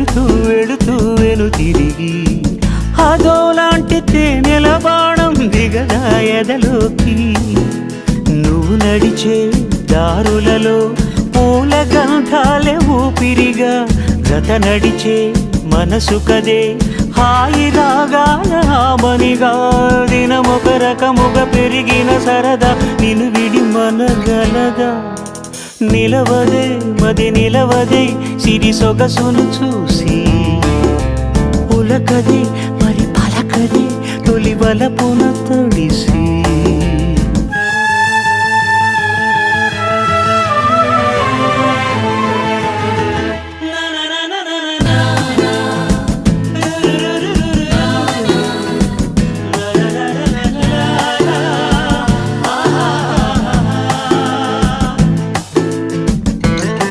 వెళుతూ వెళుతూ వెను తిరిగి అదోలాంటి తేనెల బాణం దిగదా ఎదలోకి నువ్వు నడిచే దారులలో పూల గంధాలే ఊపిరిగా గత నడిచే మనసు కదే హాయి రాగాల ఆమనిగా దినమొక రకముగా పెరిగిన సరదా నిన్ను విడి మనగలదా నిలవదే మది నిలవదే సిరి సొగసును చూసి ఉలకదే మరి పలకదే తొలి వలపున